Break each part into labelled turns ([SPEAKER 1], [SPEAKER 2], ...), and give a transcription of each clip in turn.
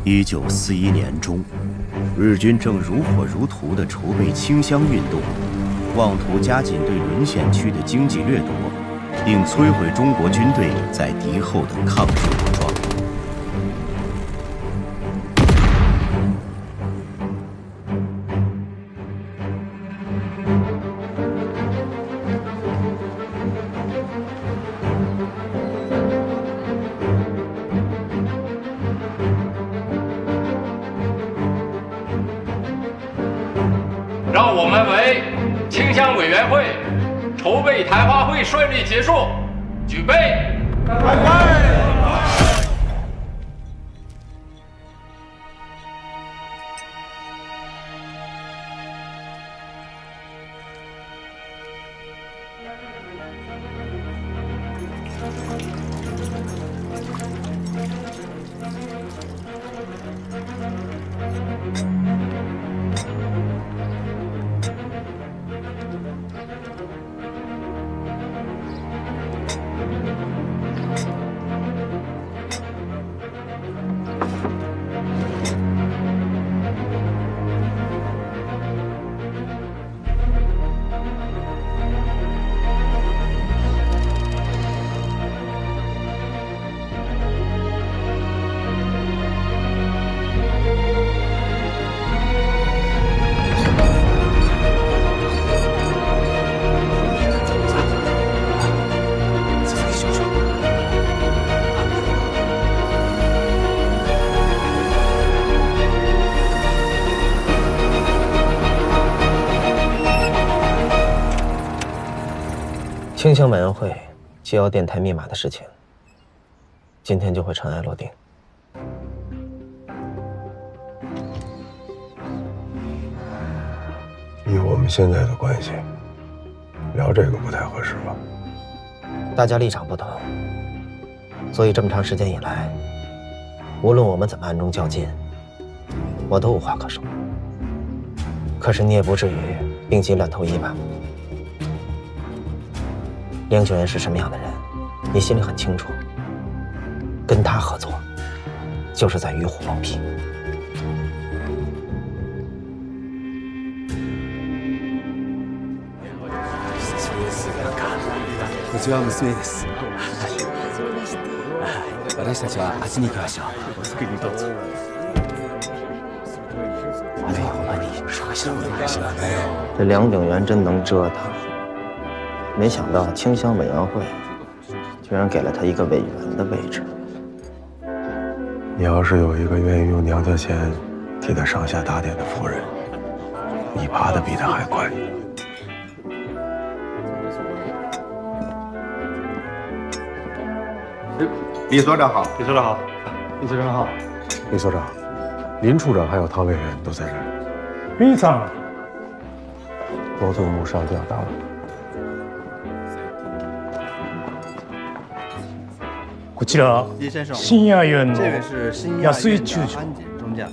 [SPEAKER 1] 1941年中，日军正如火如荼地筹备清乡运动，妄图加紧对沦陷区的经济掠夺，并摧毁中国军队在敌后的抗日武装。
[SPEAKER 2] 让我们为清乡委员会筹备谈话会顺利结束，举杯！干杯！
[SPEAKER 3] 清乡委员会接要电台密码的事情，今天就会尘埃落定。
[SPEAKER 4] 以我们现在的关系，聊这个不太合适吧？
[SPEAKER 3] 大家立场不同，所以这么长时间以来，无论我们怎么暗中较劲，我都无话可说。可是你也不至于病急乱投医吧？梁九元是什么样的人，你心里很清楚。跟他合作，就是在与虎谋皮。
[SPEAKER 5] こちらは娘です。私たちはあっちに行きましょう。お好きにどうぞ。哎呦，你说什么也是呢？
[SPEAKER 3] 这梁景元真能折腾。没想到清乡委员会居然给了他一个委员的位置。
[SPEAKER 4] 你要是有一个愿意用娘家钱替他上下打点的夫人，你爬得比他还快。
[SPEAKER 6] 李所长好，
[SPEAKER 7] 李所长好，李所长好，
[SPEAKER 4] 李所长，林处长还有唐委员都在这儿。
[SPEAKER 7] 林さん，
[SPEAKER 4] 罗总幕上吊打了。
[SPEAKER 7] こちら新野院の安井中将、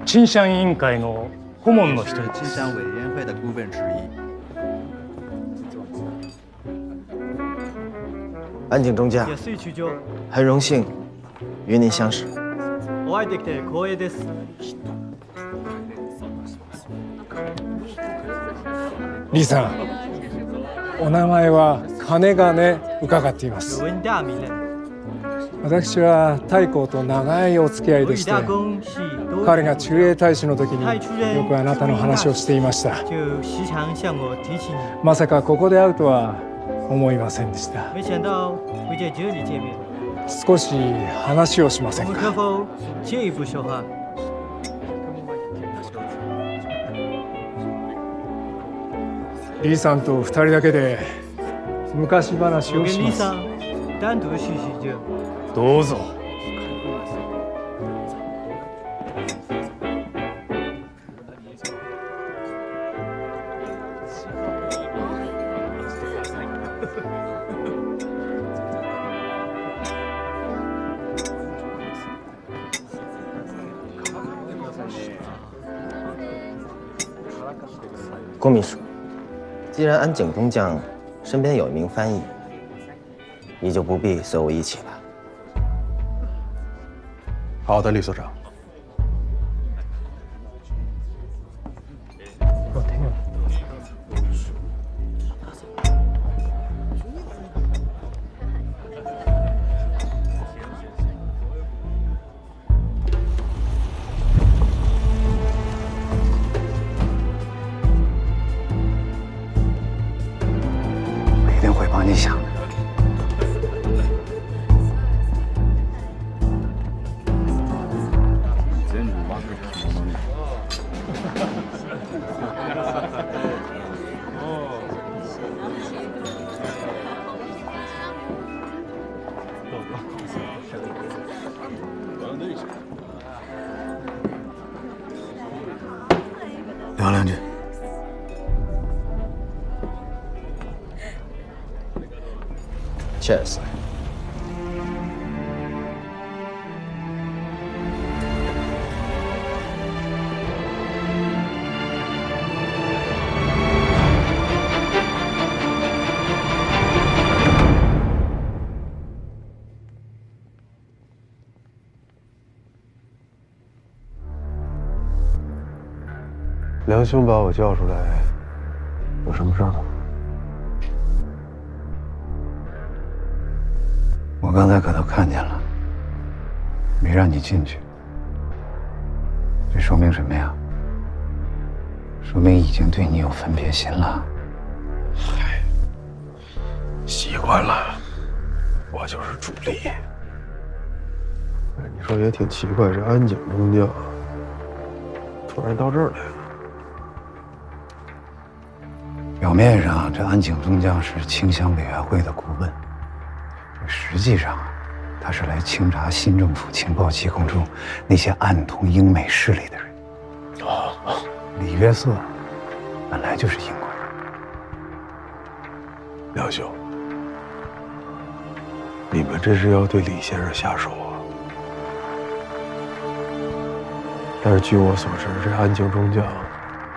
[SPEAKER 7] 清乡委員会の顧問の一人です。
[SPEAKER 6] 清乡委员会的顾问之一。
[SPEAKER 3] 安井中将，很荣幸与您相识。
[SPEAKER 8] お会いできて光栄です。
[SPEAKER 7] 李さん、お名前は金金伺っています。私は太閤と長いお付き合いでして、彼が駐英大使の時によくあなたの話をしていました。まさかここで会うとは思いませんでした。少し話をしませんか？李さんと二人だけで昔話をします。どうぞ。
[SPEAKER 3] 郭秘书，既然安井中将身边有一名翻译，你就不必随我一起了。
[SPEAKER 4] 好的，李所长。
[SPEAKER 5] 将军。
[SPEAKER 3] Cheers。
[SPEAKER 4] 梁兄把我叫出来，有什么事儿吗？
[SPEAKER 5] 我刚才可都看见了，没让你进去，这说明什么呀？说明已经对你有分别心了。
[SPEAKER 4] 嗨，习惯了，我就是主力。你说也挺奇怪，这安井中将突然到这儿来了。
[SPEAKER 5] 表面上，这安井中将是清乡委员会的顾问，实际上，他是来清查新政府情报机构中那些暗通英美势力的人。李约瑟本来就是英国人。
[SPEAKER 4] 梁兄，你们这是要对李先生下手啊？但是据我所知，这安井中将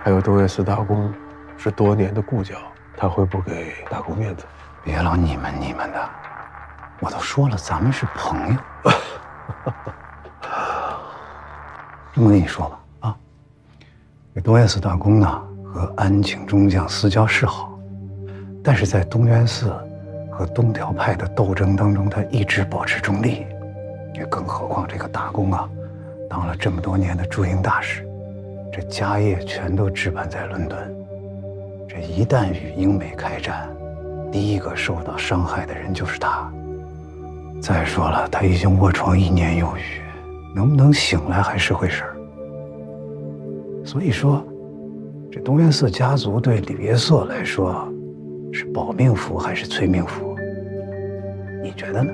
[SPEAKER 4] 还有东岳寺大公是多年的故交，他会不给大公面子？
[SPEAKER 5] 别老你们的，我都说了，咱们是朋友。这么跟你说吧，啊，这东岳寺大公呢和安井中将私交是好，但是在东岳寺和东条派的斗争当中，他一直保持中立。也更何况这个大公啊，当了这么多年的驻英大使，这家业全都置办在伦敦。这一旦与英美开战，第一个受到伤害的人就是他。再说了，他已经卧床1年有余，能不能醒来还是回事儿。所以说，这东岳寺家族对李约瑟来说，是保命符还是催命符？你觉得呢？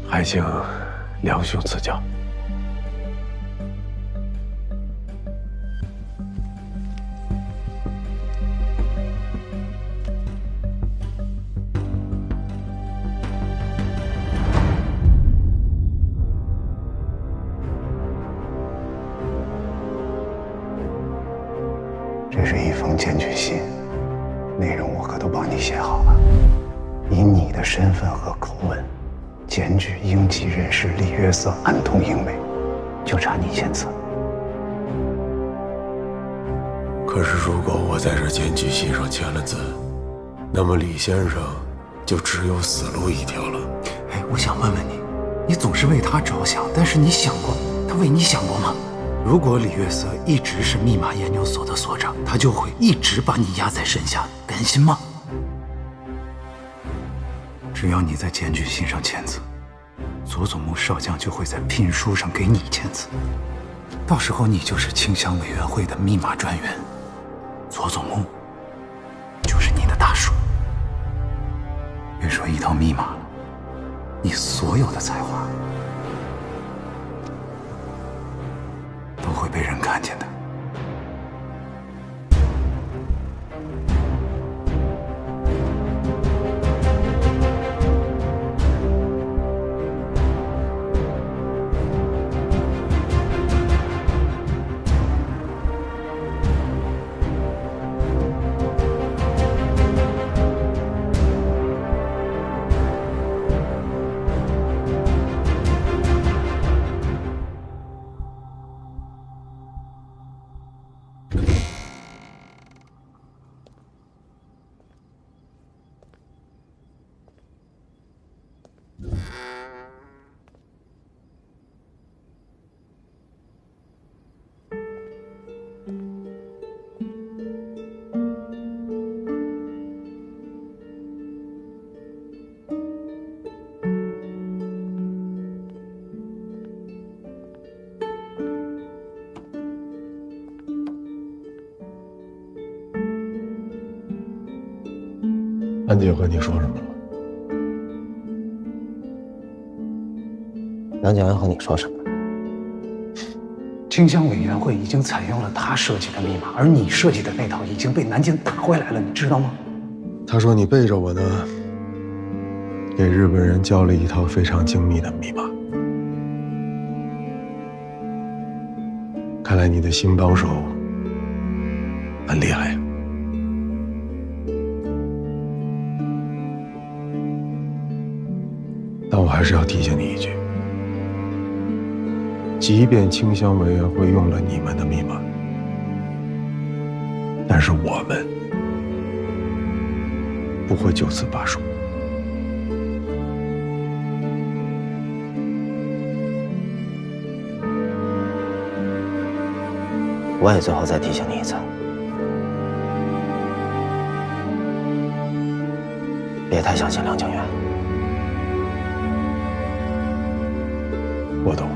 [SPEAKER 4] 还请梁兄赐教。
[SPEAKER 5] 这是一封检举信，内容我可都帮你写好了。以你的身份和口吻，检举英籍人士李约瑟暗通英美，就差你签字。
[SPEAKER 4] 可是如果我在这检举信上签了字，那么李先生就只有死路一条了。
[SPEAKER 5] 哎，我想问问你，你总是为他着想，但是你想过他为你想过吗？如果李约瑟一直是密码研究所的所长，他就会一直把你压在身下，甘心吗？只要你在检举信上签字，佐佐木少将就会在聘书上给你签字，到时候你就是清乡委员会的密码专员，佐佐木就是你的大叔。别说一套密码了，你所有的才华都会被人看见的。
[SPEAKER 4] 安姐和你说什么了？
[SPEAKER 3] 梁景安和你说什么？
[SPEAKER 5] 清乡委员会已经采用了他设计的密码，而你设计的那套已经被南京打回来了，你知道吗？
[SPEAKER 4] 他说你背着我呢，给日本人教了一套非常精密的密码。看来你的新帮手很厉害。但我还是要提醒你一句，即便清乡委员会用了你们的密码，但是我们不会就此罢手。
[SPEAKER 3] 我也最后再提醒你一次，别太相信梁清源。
[SPEAKER 4] 我懂。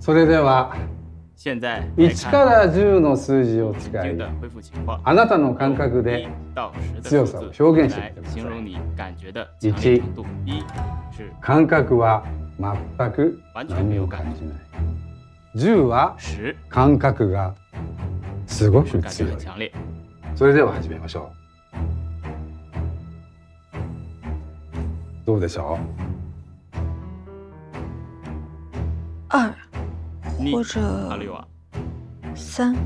[SPEAKER 9] それでは
[SPEAKER 2] 现在
[SPEAKER 9] 1から10の数字を使い、あなたの感覚で強さを表現してみてください。1、感覚は全く何も感じない。10は感覚がすごく強い。それでは始めましょう。どうでしょ
[SPEAKER 10] う？2。或者3。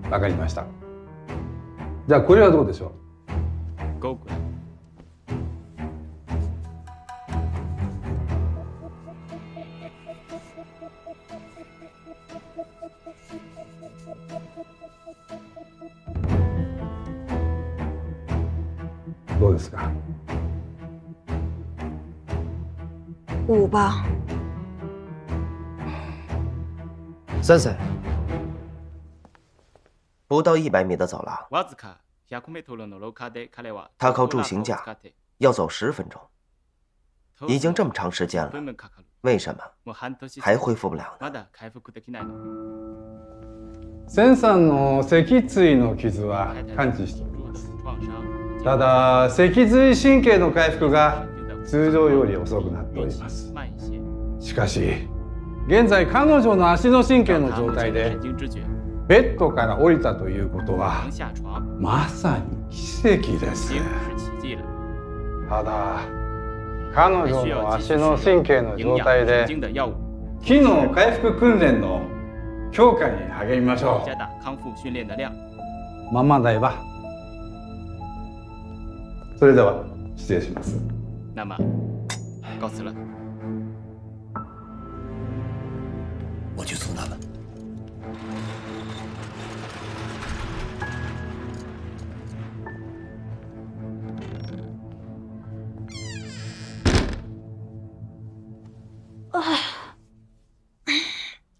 [SPEAKER 9] わかりました。じゃあこれはどうでしょう？5。どうですか
[SPEAKER 10] ？5吧。
[SPEAKER 3] 森森，不到100米的走廊，他靠助行架要走10分钟，已经这么长时间了，为什么还恢复不了呢？
[SPEAKER 9] 千さんの脊椎の傷は完治しております。ただ脊髄神経の回復が通常より遅くなっております。しかし現在彼女の足の神経の状態でベッドから降りたということはまさに奇跡です。ただ彼女の足の神経の状態で機能回復訓練の強化に励みましょう。ままだいば。それでは失礼します。
[SPEAKER 2] 那么，告辞了。
[SPEAKER 1] 我去送他们。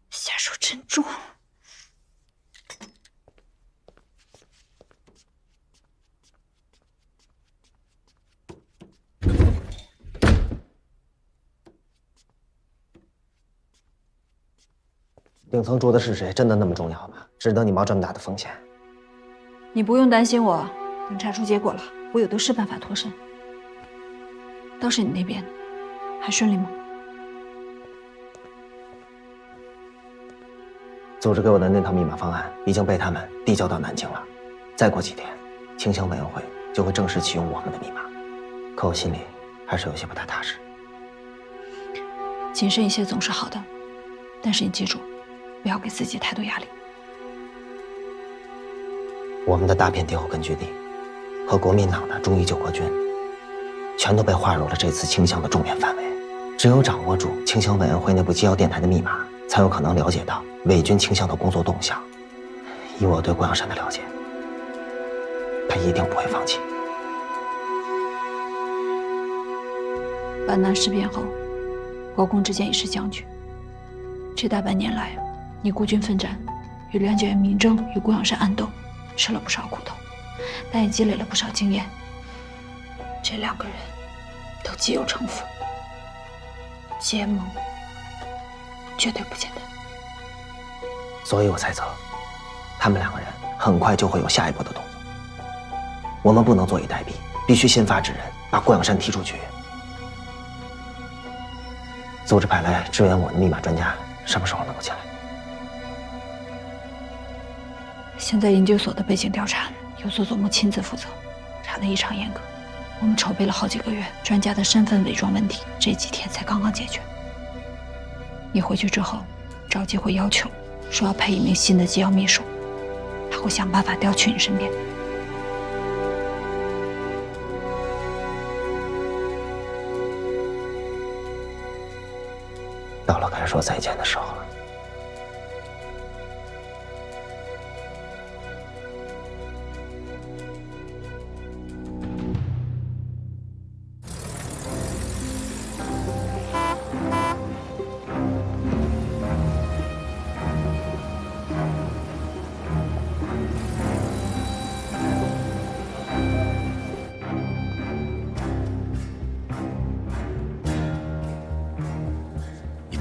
[SPEAKER 10] 下手真重。
[SPEAKER 3] 顶层住的是谁？真的那么重要吗？值得你冒这么大的风险？
[SPEAKER 10] 你不用担心我，等查出结果了，我有的是办法脱身。倒是你那边，还顺利吗？
[SPEAKER 3] 组织给我的那套密码方案已经被他们递交到南京了，再过几天，清乡委员会就会正式启用我们的密码。可我心里还是有些不太踏实。
[SPEAKER 10] 谨慎一些总是好的，但是你记住，不要给自己太多压力。
[SPEAKER 3] 我们的大片敌后根据地和国民党的忠义救国军，全都被划入了这次清乡的重点范围。只有掌握住倾销委员会内部机要电台的密码，才有可能了解到伪军倾销的工作动向。以我对郭阳山的了解，他一定不会放弃。
[SPEAKER 10] 皖南事变后，国共之间已是僵局。这大半年来，你孤军奋战，与梁解元明争，与郭阳山暗斗，吃了不少苦头，但也积累了不少经验。这2个人都极有城府，结盟绝对不简单。
[SPEAKER 3] 所以我猜测，他们2个人很快就会有下一步的动作。我们不能坐以待毙，必须先发制人，把郭阳山踢出去。组织派来支援我的密码专家，什么时候能够进来？
[SPEAKER 10] 现在研究所的背景调查由佐佐木亲自负责，查得异常严格。我们筹备了好几个月，专家的身份伪装问题这几天才刚刚解决。你回去之后，赵姬会要求说要配1名新的机要秘书，他会想办法调去你身边。
[SPEAKER 3] 到了该说再见的时候了。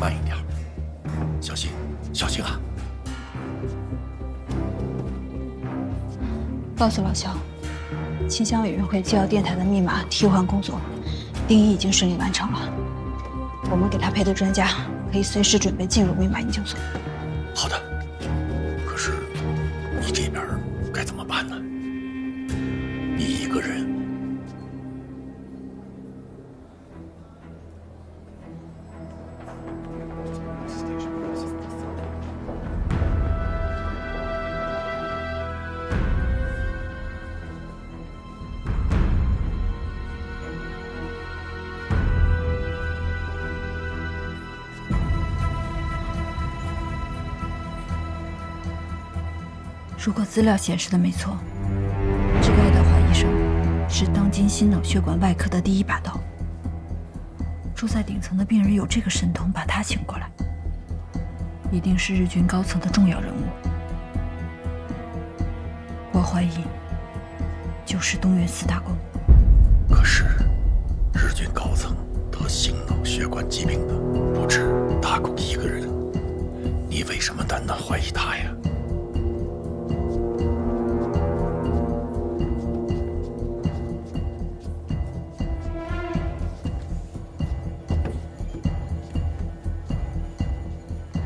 [SPEAKER 1] 慢一点，小心，小心啊！
[SPEAKER 10] 告诉老肖，倾销委员会机要电台的密码替换工作，定义已经顺利完成了。我们给他配的专家可以随时准备进入密码研究所。
[SPEAKER 1] 好的，可是你这边该怎么办呢？你一个人。
[SPEAKER 10] 如果资料显示的没错，这个爱德华医生是当今心脑血管外科的第1把刀。住在顶层的病人有这个神通把他请过来，一定是日军高层的重要人物。我怀疑，就是东原4大公。
[SPEAKER 1] 可是，日军高层得心脑血管疾病的不止大公一个人，你为什么单单怀疑他呀？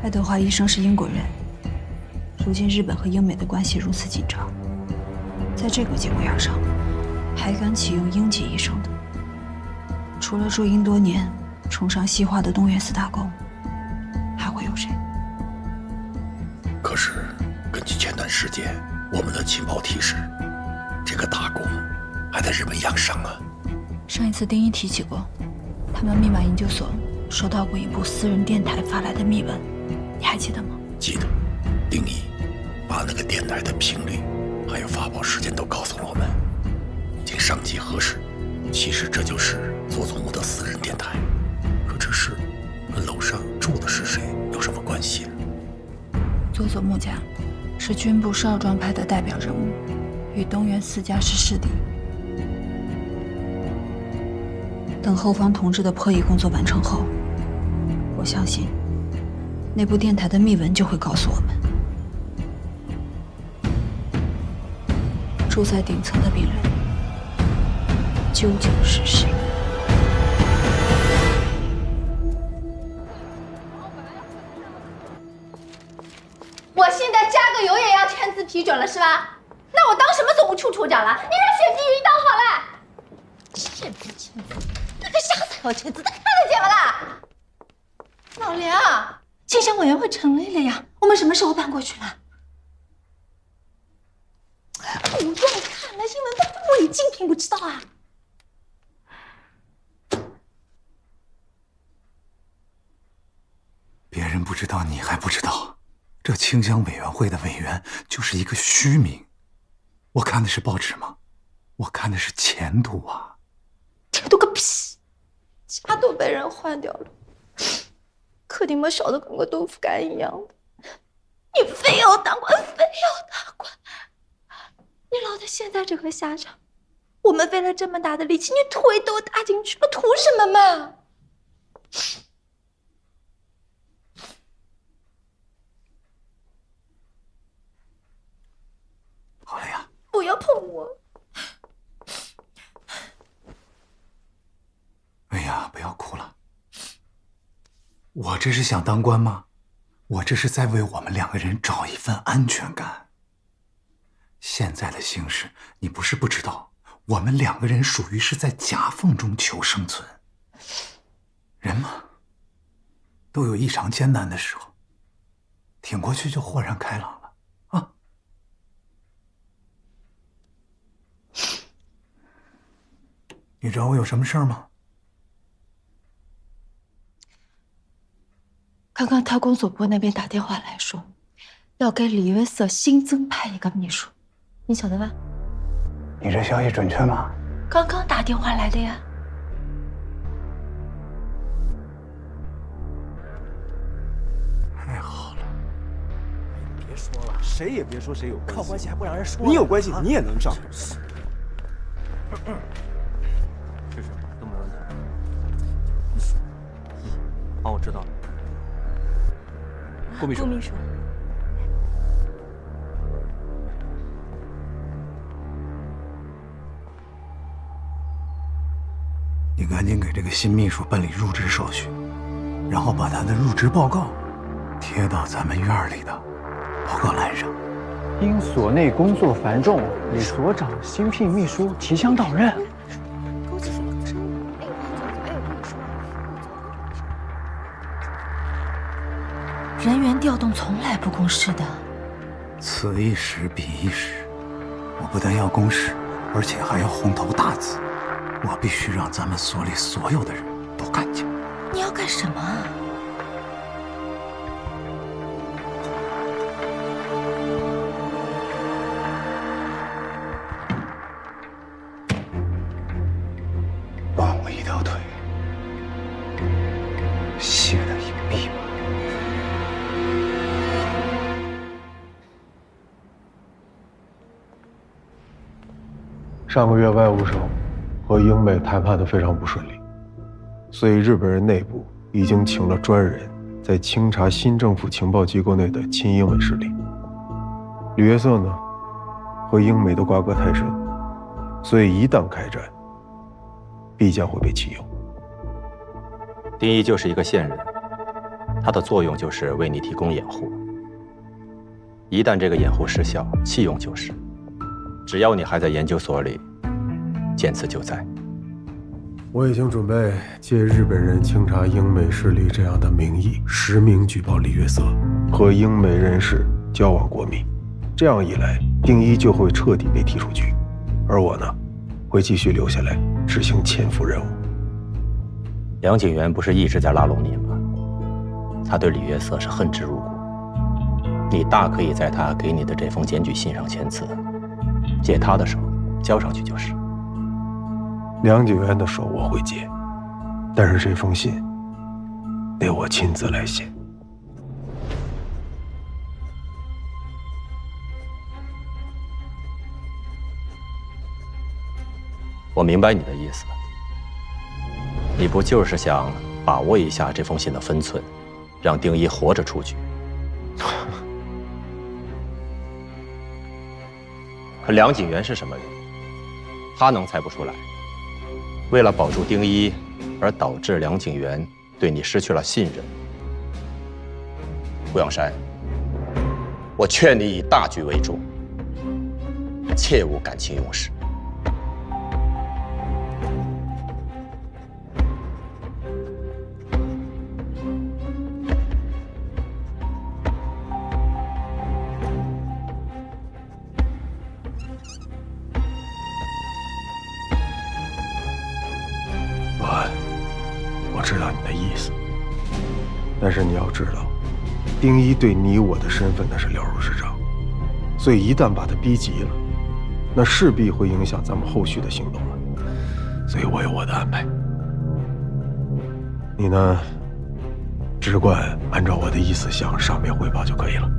[SPEAKER 10] 爱德华医生是英国人，如今日本和英美的关系如此紧张，在这个节骨眼上，还敢启用英籍医生的，除了驻英多年、崇尚西化的东原4大公，还会有谁？
[SPEAKER 1] 可是，根据前段时间我们的情报提示，这个大公还在日本养伤啊。
[SPEAKER 10] 上一次丁一提起过，他们密码研究所收到过一部私人电台发来的密文。你还记得吗？
[SPEAKER 1] 记得，丁一把那个电台的频率还有发布时间都告诉了我们。经上级核实，其实这就是佐佐木的私人电台。可这事跟楼上住的是谁有什么关系？
[SPEAKER 10] 佐佐木家是军部少壮派的代表人物，与东原4家是师弟。等后方同志的破译工作完成后，我相信那部电台的密文就会告诉我们，住在顶层的病人究竟是谁。
[SPEAKER 11] 我现在加个油也要签字批准了是吧？那我当什么总务处处长了？你让雪雉鱼当好了。签字签字，那个瞎子要签字，他看得见不啦？老梁，倾销委员会成立了呀，我们什么时候搬过去了？不用看了，新闻都不违禁品，不知道啊？
[SPEAKER 5] 不知道，你还不知道，这清乡委员会的委员就是一个虚名。我看的是报纸吗？我看的是前途啊！
[SPEAKER 11] 前途个屁！家都被人换掉了，客厅嘛小的跟个豆腐干一样的，你非要当官，非要当官，你落得现在这个下场，我们费了这么大的力气，你腿都搭进去了，图什么嘛？
[SPEAKER 5] 好了呀，
[SPEAKER 11] 不要碰我！
[SPEAKER 5] 哎呀，不要哭了。我这是想当官吗？我这是在为我们两个人找一份安全感。现在的形势，你不是不知道，我们两个人属于是在夹缝中求生存。人嘛，都有异常艰难的时候，挺过去就豁然开朗了啊！你找我有什么事儿吗？
[SPEAKER 11] 刚刚他公所部那边打电话来说，要给李约瑟新增派一个秘书，你晓得吧？
[SPEAKER 5] 你这消息准确吗？
[SPEAKER 11] 刚刚打电话来的呀。
[SPEAKER 5] 太好了！
[SPEAKER 6] 你别说了，谁也别说谁有关系，
[SPEAKER 12] 靠关系还不让人说。
[SPEAKER 6] 你有关系，你也能上。
[SPEAKER 12] 是都没问题。好，我知道了。顾秘书。顾秘书。
[SPEAKER 5] 你赶紧给这个新秘书办理入职手续，然后把他的入职报告贴到咱们院里的报告栏上。
[SPEAKER 13] 因所内工作繁重，李所长新聘秘书即将到任。
[SPEAKER 11] 人员调动从来不公示的。
[SPEAKER 5] 此一时彼一时，我不但要公示，而且还要红头大字。我必须让咱们所里所有的人都看见。
[SPEAKER 11] 你要干什么啊？
[SPEAKER 5] 断我一条腿，血的一臂吧。
[SPEAKER 4] 上个月外务省和英美谈判的非常不顺利，所以日本人内部已经请了专人在清查新政府情报机构内的亲英美势力。李约瑟呢，和英美的瓜葛太深，所以一旦开战，必将会被弃用。
[SPEAKER 14] 丁一就是一个线人，他的作用就是为你提供掩护。一旦这个掩护失效，弃用就是。只要你还在研究所里，见此就在。
[SPEAKER 4] 我已经准备借日本人清查英美势力这样的名义，实名举报李约瑟和英美人士交往过密。这样一来，丁一就会彻底被踢出局，而我呢，会继续留下来执行潜伏任务。
[SPEAKER 14] 梁景元不是一直在拉拢你吗？他对李约瑟是恨之入骨。你大可以在他给你的这封检举信上签字，借他的手交上去就是。
[SPEAKER 4] 梁景元的手我会借，但是这封信得我亲自来写。
[SPEAKER 14] 我明白你的意思，你不就是想把握一下这封信的分寸，让丁一活着出局？可梁景元是什么人？他能猜不出来？为了保住丁一，而导致梁景元对你失去了信任。顾阳山，我劝你以大局为重，切勿感情用事。
[SPEAKER 4] 我知道你的意思，但是你要知道，丁一对你我的身份那是了如指掌，所以一旦把他逼急了，那势必会影响咱们后续的行动了。所以我有我的安排，你呢，只管按照我的意思向上面汇报就可以了。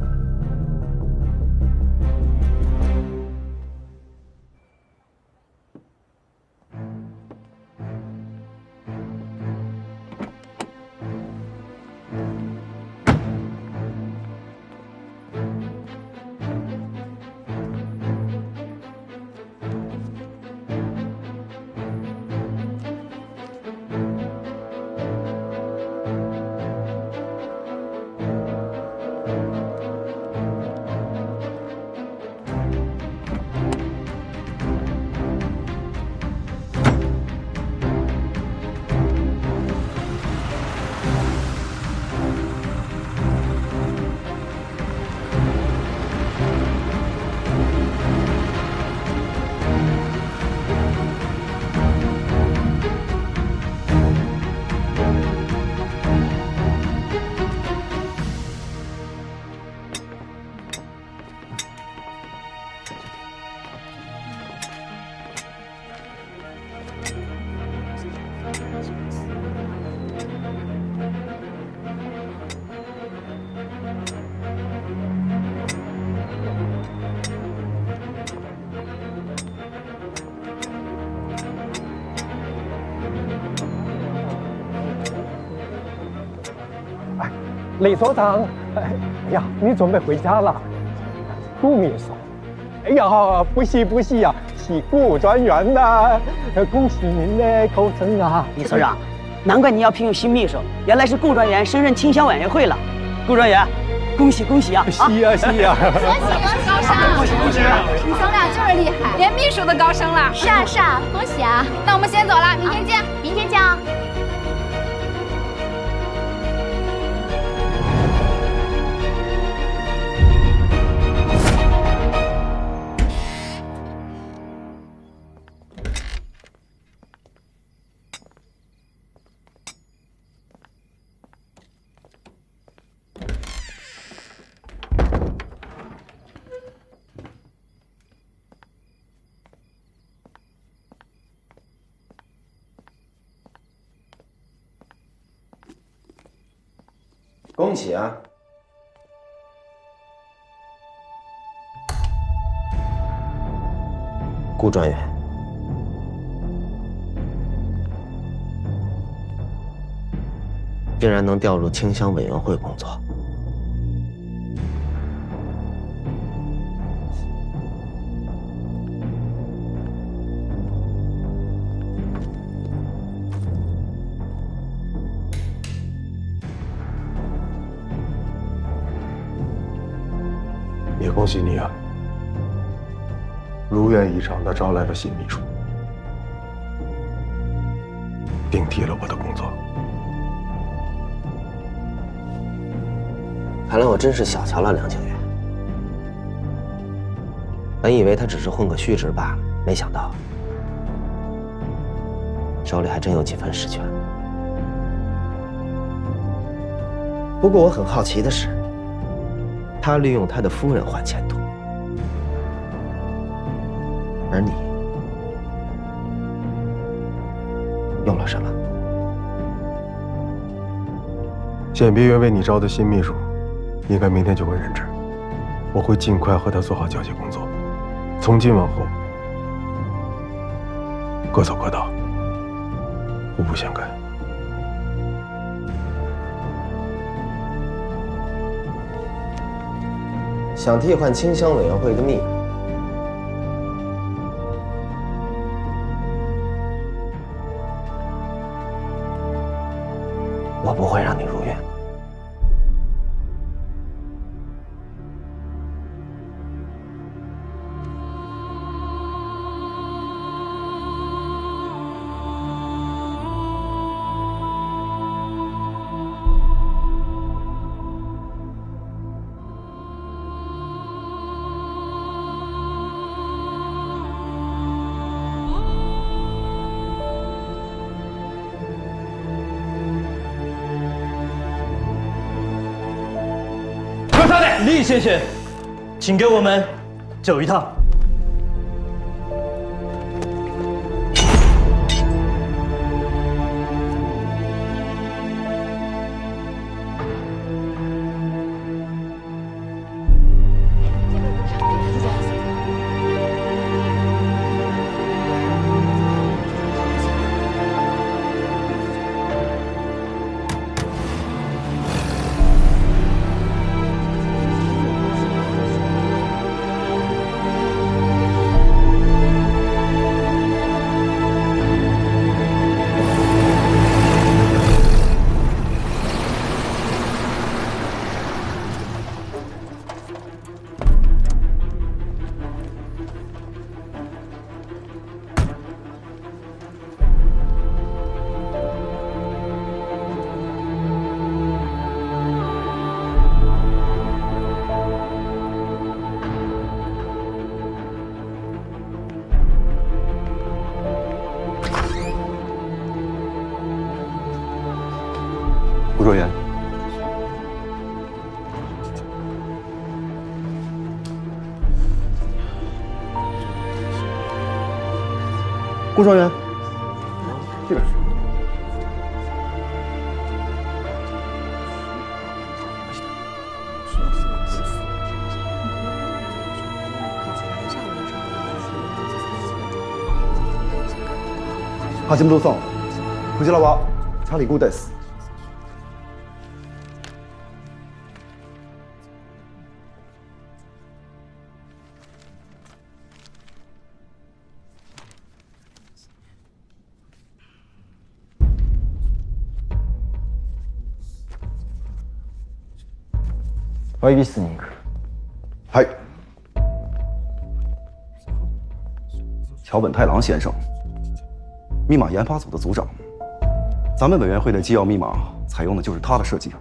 [SPEAKER 13] 李所长，哎呀，你准备回家了？顾秘书，哎呀，不是呀，是顾专员呐！恭喜您的高升啊！
[SPEAKER 15] 李所长，难怪你要聘用新秘书，原来是顾专员升任清乡委员会了。顾专员，恭喜啊！
[SPEAKER 13] 是呀！
[SPEAKER 11] 恭喜高升！
[SPEAKER 15] 恭喜！
[SPEAKER 11] 你兄俩就是厉害，连秘书都高升了。是啊，恭喜啊！那我们先走了，明天见。明天见啊！
[SPEAKER 3] 恭喜啊！顾专员，竟然能调入清乡委员会工作。
[SPEAKER 4] 也恭喜你啊，如愿以偿地招来了新秘书，顶替了我的工作。
[SPEAKER 3] 看来我真是小瞧了梁景元，本以为他只是混个虚职罢了，没想到手里还真有几分实权。不过我很好奇的是，他利用他的夫人换前途，而你用了什么？
[SPEAKER 4] 县别院为你招的新秘书，应该明天就会任职，我会尽快和他做好交接工作。从今往后，各走各道，互不相干。
[SPEAKER 3] 想替换清乡委员会的秘书，我不会让你如愿。
[SPEAKER 16] 先生，请跟我们走一趟。
[SPEAKER 17] 顾状元，顾状元，这边。
[SPEAKER 18] はじめとうさん、こちらはチャリ5です。
[SPEAKER 19] 会議室に行く。
[SPEAKER 18] はい。桥本太郎先生，密码研发组的组长。咱们委员会的机要密码采用的就是他的设计。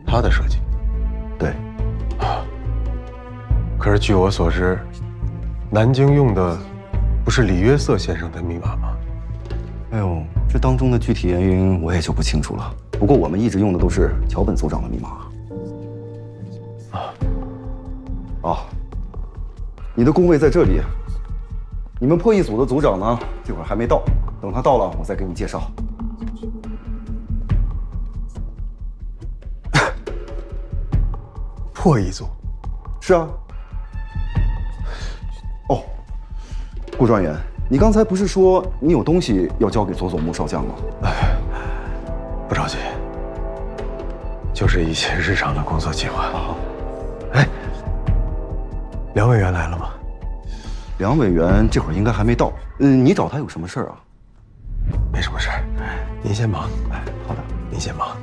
[SPEAKER 4] 他的设计？
[SPEAKER 18] 对。
[SPEAKER 4] 可是据我所知，南京用的不是李约瑟先生的密码吗？
[SPEAKER 18] 哎呦，这当中的具体原因我也就不清楚了。不过我们一直用的都是桥本组长的密码。你的工位在这里。你们破译组的组长呢，这会儿还没到，等他到了，我再给你介绍。
[SPEAKER 4] 破译组？
[SPEAKER 18] 是啊。哦，顾状元，你刚才不是说你有东西要交给佐佐木少将吗？
[SPEAKER 4] 不着急，就是一些日常的工作计划。哎，梁委员来了吗？
[SPEAKER 18] 梁委员这会儿应该还没到。你找他有什么事儿啊？
[SPEAKER 4] 没什么事儿，您先忙。
[SPEAKER 18] 哎，好的，
[SPEAKER 4] 您先忙。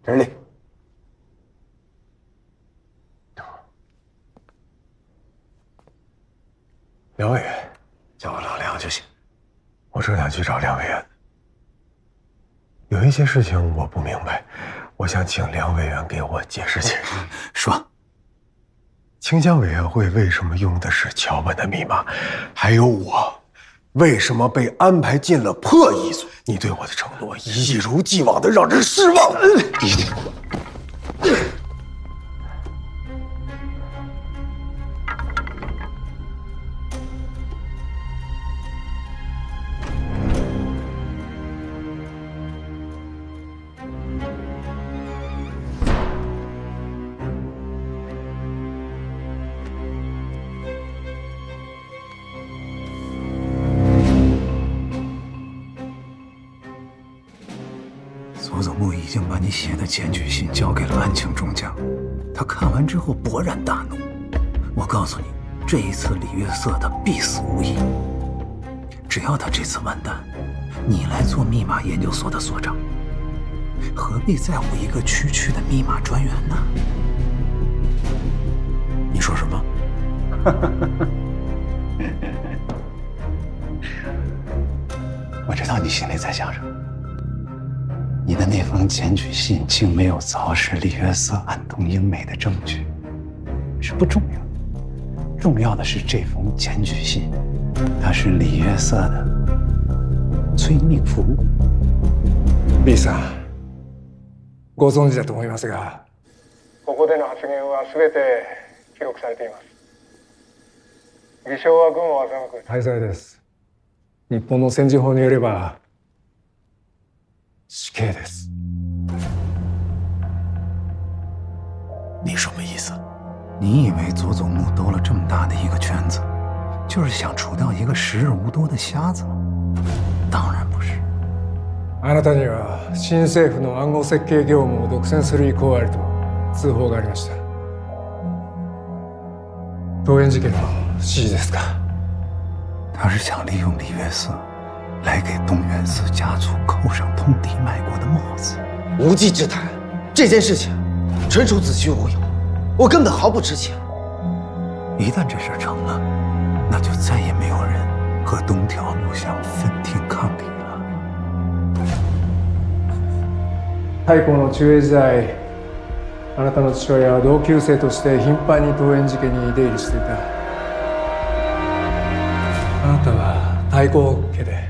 [SPEAKER 5] 这里。
[SPEAKER 4] 梁委员，叫我老梁就行。我正想去找梁委员，有一些事情我不明白，我想请梁委员给我解释解释。
[SPEAKER 5] 说，
[SPEAKER 4] 清乡委员会为什么用的是桥本的密码？还有我为什么被安排进了破译组？你对我的承诺一如既往的让人失望。
[SPEAKER 5] 佐佐木已经把你写的检举信交给了安庆中将，他看完之后勃然大怒。我告诉你，这一次李约瑟他必死无疑。只要他这次完蛋，你来做密码研究所的所长，何必在乎一个区区的密码专员呢？
[SPEAKER 6] 你说什么？
[SPEAKER 5] 我知道你心里在想什么。你的那封检举信竟没有凿实李约瑟暗通英美的证据，是不重要的。重要的是这封检举信，它是李约瑟的催命符。
[SPEAKER 9] B さん、ご存知だと思いますが、
[SPEAKER 20] ここでの発言は全て記録されています。偽証は軍を欺く。
[SPEAKER 9] 大罪です。日本の戦時法によれば死刑です。
[SPEAKER 6] 你什么意思？
[SPEAKER 5] 你以为佐佐木兜了这么大的一个圈子，就是想除掉一个时日无多的瞎子吗？当然不是。
[SPEAKER 9] あなたには新政府の暗号設計業務を独占する意向があると通報がありました。桃園事件の指示ですか？
[SPEAKER 5] 他是想利用李约瑟来给东园寺家族扣上通敌卖国的帽子。
[SPEAKER 3] 无稽之谈，这件事情纯属子虚乌有，我根本毫不知情。
[SPEAKER 5] 一旦这事成了，那就再也没有人和东条路相分庭抗礼了。
[SPEAKER 9] 太閤の中英時代、あなたの父親は同級生として頻繁に桃園事件に出入りしていた。あなたは太閤家で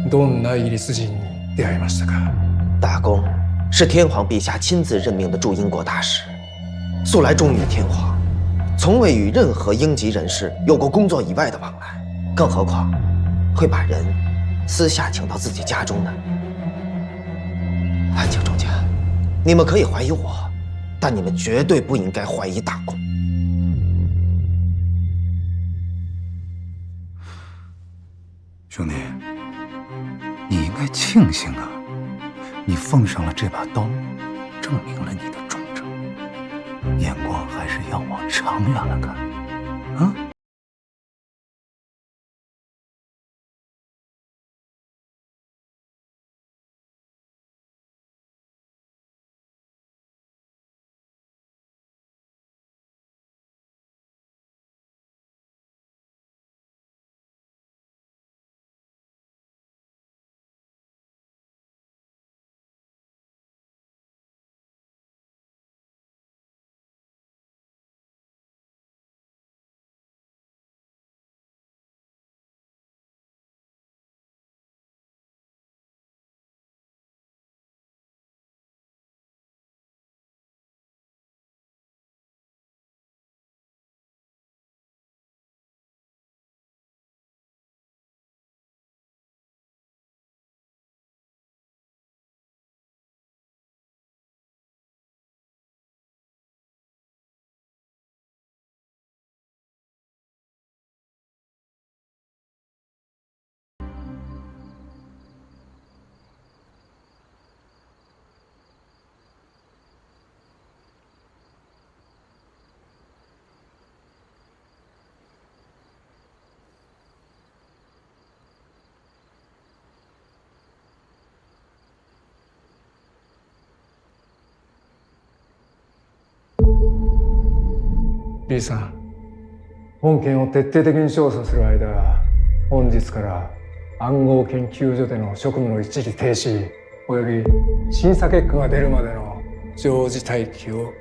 [SPEAKER 9] どんなイギリス人に出会いましたか？
[SPEAKER 3] 大公是天皇陛下亲自任命的驻英国大使，素来忠于天皇，从未与任何英籍人士有过工作以外的往来，更何况会把人私下请到自己家中呢？安井中将，你们可以怀疑我，但你们绝对不应该怀疑大公。
[SPEAKER 5] 兄弟，你应该庆幸啊！你奉上了这把刀，证明了你的忠诚。眼光还是要往长远了看，啊！B
[SPEAKER 9] さん、本件を徹底的に調査する間、本日から暗号研究所での職務の一時停止および審査結果が出るまでの常時待機を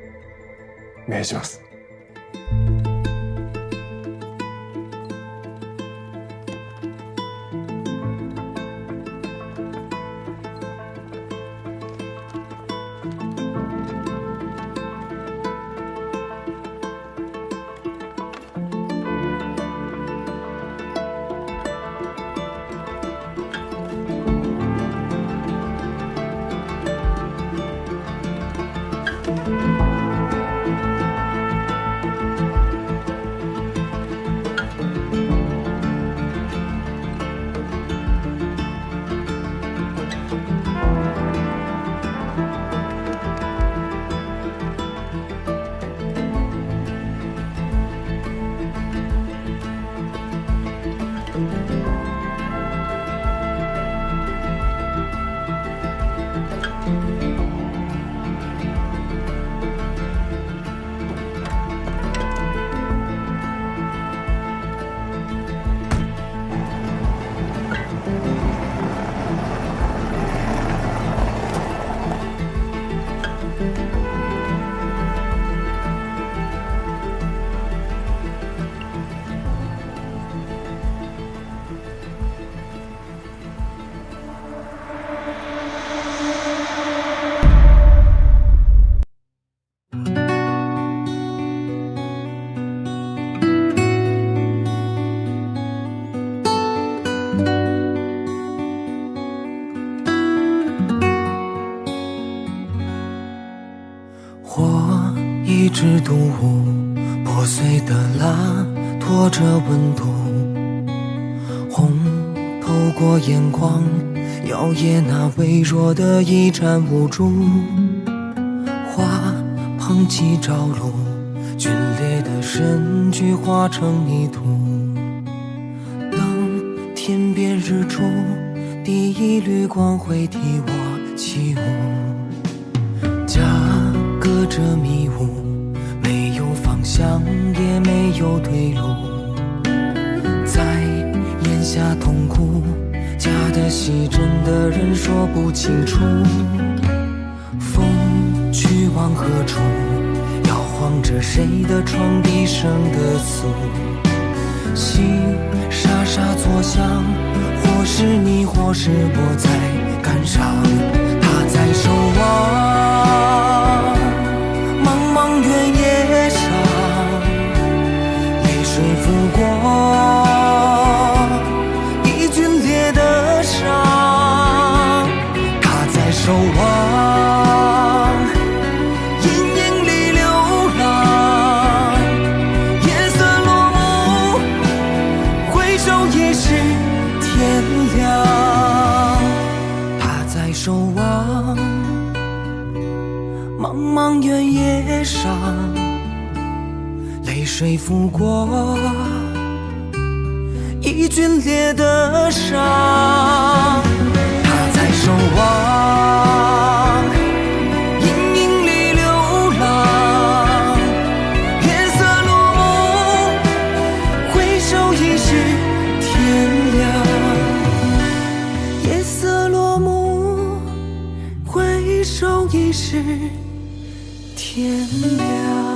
[SPEAKER 9] 命じます。
[SPEAKER 21] 只独舞，破碎的蜡拖着温度，红透过眼眶，摇曳那微弱的一盏无助。花捧起朝露，皲裂的身躯化成泥土。等天边日出，第一缕光会替我起舞。家隔着迷雾，没有方向，也没有退路。在眼下痛苦，假的戏真的人说不清楚。风去往何处，摇晃着谁的床，低声的诉。心沙沙作响，或是你，或是我在感伤。他在守望茫茫原野上，泪水拂过已皲裂的伤。他在守望阴影里流浪，夜色落幕，回首已是天亮。他在守望茫茫原野上，泪水拂过已皲裂的伤。他在守望阴影里流浪，夜色落幕，回首已是天亮。夜色落幕，回首已是天亮。